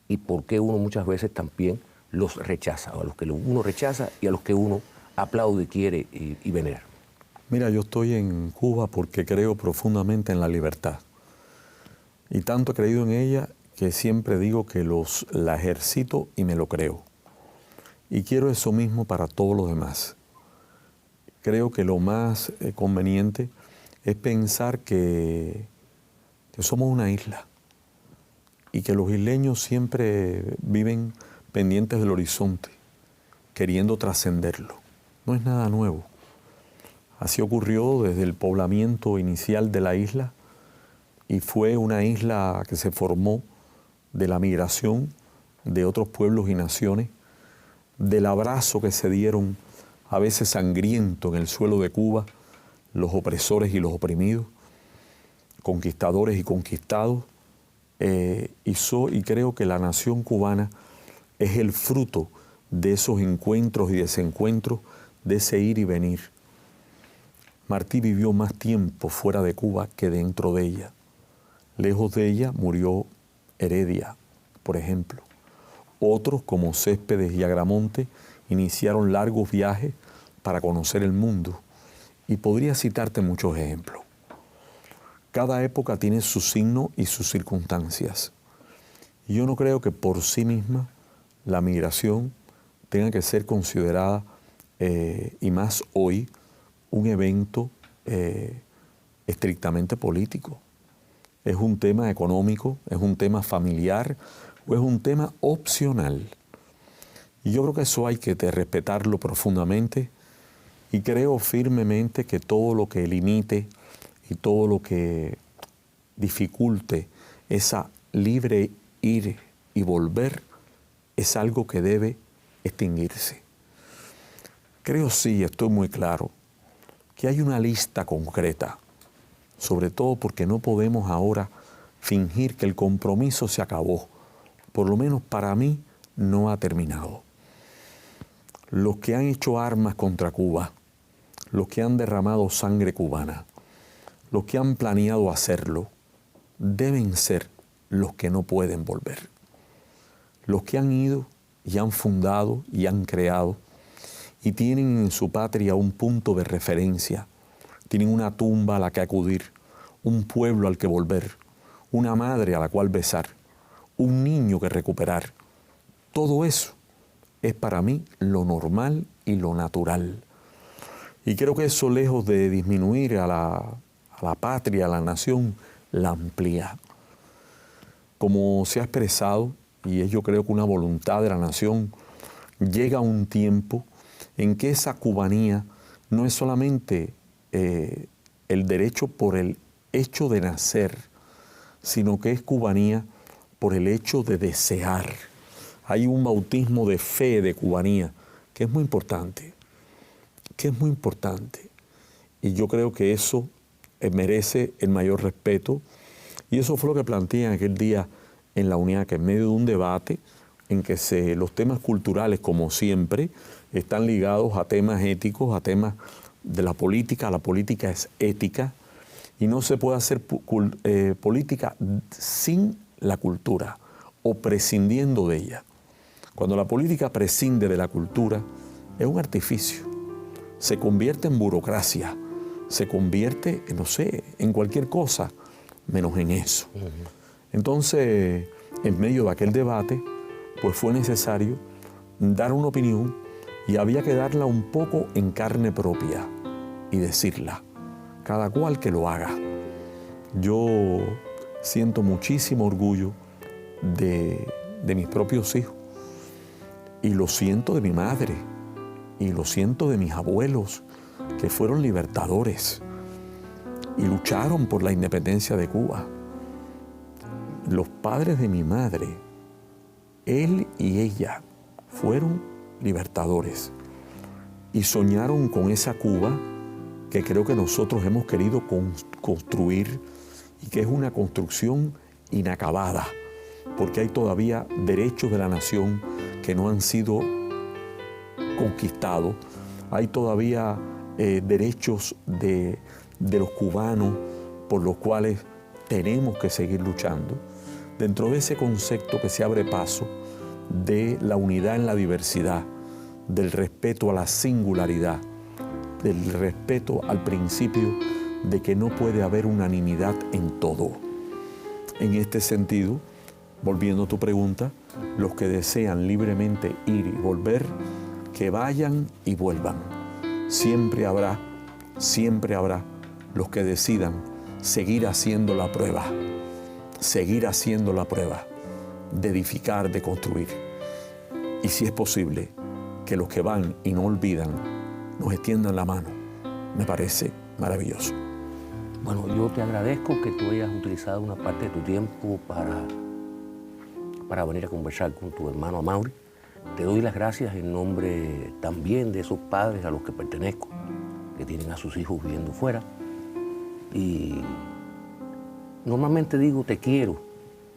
y por qué uno muchas veces también los rechaza, o a los que uno rechaza y a los que uno aplaude, quiere y venera. Mira, yo estoy en Cuba porque creo profundamente en la libertad. Y tanto he creído en ella que siempre digo que la ejercito y me lo creo. Y quiero eso mismo para todos los demás. Creo que lo más conveniente es pensar que somos una isla y que los isleños siempre viven pendientes del horizonte, queriendo trascenderlo. No es nada nuevo. Así ocurrió desde el poblamiento inicial de la isla y fue una isla que se formó de la migración de otros pueblos y naciones, del abrazo que se dieron a veces sangriento en el suelo de Cuba, los opresores y los oprimidos, conquistadores y conquistados, y creo que la nación cubana es el fruto de esos encuentros y desencuentros, de ese ir y venir. Martí vivió más tiempo fuera de Cuba que dentro de ella. Lejos de ella murió Heredia, por ejemplo. Otros, como Céspedes y Agramonte, iniciaron largos viajes para conocer el mundo. Y podría citarte muchos ejemplos. Cada época tiene su signo y sus circunstancias. Y yo no creo que por sí misma la migración tenga que ser considerada, y más hoy, un evento estrictamente político. Es un tema económico, es un tema familiar o es un tema opcional. Y yo creo que eso hay que respetarlo profundamente y creo firmemente que todo lo que limite y todo lo que dificulte esa libre ir y volver es algo que debe extinguirse. Creo sí, estoy muy claro, que hay una lista concreta, sobre todo porque no podemos ahora fingir que el compromiso se acabó. Por lo menos para mí no ha terminado. Los que han hecho armas contra Cuba, los que han derramado sangre cubana, los que han planeado hacerlo, deben ser los que no pueden volver. Los que han ido y han fundado y han creado y tienen en su patria un punto de referencia, tienen una tumba a la que acudir, un pueblo al que volver, una madre a la cual besar, un niño que recuperar. Todo eso es para mí lo normal y lo natural. Y creo que eso, lejos de disminuir a la patria, a la nación, la amplía. Como se ha expresado, y es yo creo que una voluntad de la nación, llega un tiempo en que esa cubanía no es solamente el derecho por el hecho de nacer, sino que es cubanía por el hecho de desear. Hay un bautismo de fe de cubanía que es muy importante, Y yo creo que eso merece el mayor respeto. Y eso fue lo que planteé en aquel día en la UNIAC, en medio de un debate en que los temas culturales, como siempre, están ligados a temas éticos, a temas de la política. La política es ética y no se puede hacer política sin la cultura o prescindiendo de ella. Cuando la política prescinde de la cultura, es un artificio. Se convierte en burocracia, se convierte, no sé, en cualquier cosa, menos en eso. Entonces, en medio de aquel debate, pues fue necesario dar una opinión y había que darla un poco en carne propia y decirla, cada cual que lo haga. Yo siento muchísimo orgullo de mis propios hijos y lo siento de mi madre y lo siento de mis abuelos, que fueron libertadores y lucharon por la independencia de Cuba. Los padres de mi madre, él y ella, fueron libertadores y soñaron con esa Cuba que creo que nosotros hemos querido construir y que es una construcción inacabada, porque hay todavía derechos de la nación que no han sido conquistados, hay todavía derechos de los cubanos por los cuales tenemos que seguir luchando, dentro de ese concepto que se abre paso de la unidad en la diversidad, del respeto a la singularidad, del respeto al principio de que no puede haber unanimidad en todo. En este sentido, volviendo a tu pregunta, los que desean libremente ir y volver, que vayan y vuelvan. Siempre habrá los que decidan seguir haciendo la prueba de edificar, de construir. Y si es posible, que los que van y no olvidan nos extiendan la mano. Me parece maravilloso. Bueno, yo te agradezco que tú hayas utilizado una parte de tu tiempo para venir a conversar con tu hermano Amaury. Te doy las gracias en nombre también de esos padres a los que pertenezco, que tienen a sus hijos viviendo fuera. Y normalmente digo te quiero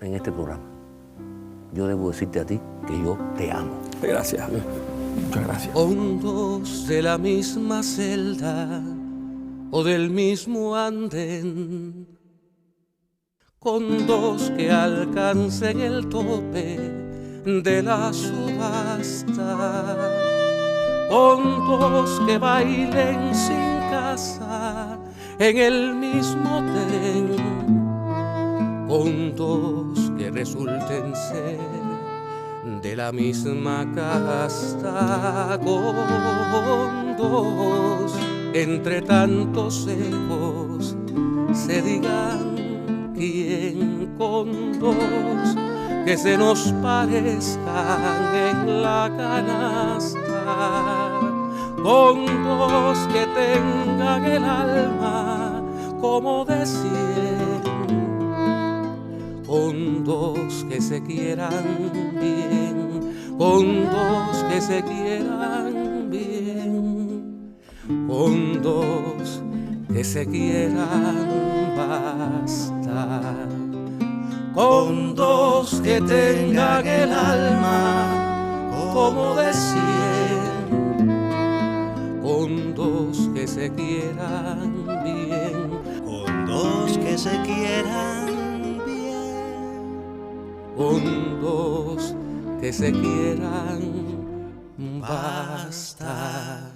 en este programa. Yo debo decirte a ti que yo te amo. Gracias. Muchas gracias. Hondos de la misma celda o del mismo andén, con dos que alcancen el tope de la subasta, con dos que bailen sin casa en el mismo tren, con dos que resulten ser de la misma casta, con dos entre tantos ecos se digan quién, con dos que se nos parezcan en la canasta, con dos que tengan el alma como de 100, con dos que se quieran bien, con dos que se quieran bien, con dos que se quieran bastar, con dos que tengan el alma como de 100, con dos que se quieran bien, con dos que se quieran bien, con dos que se quieran basta.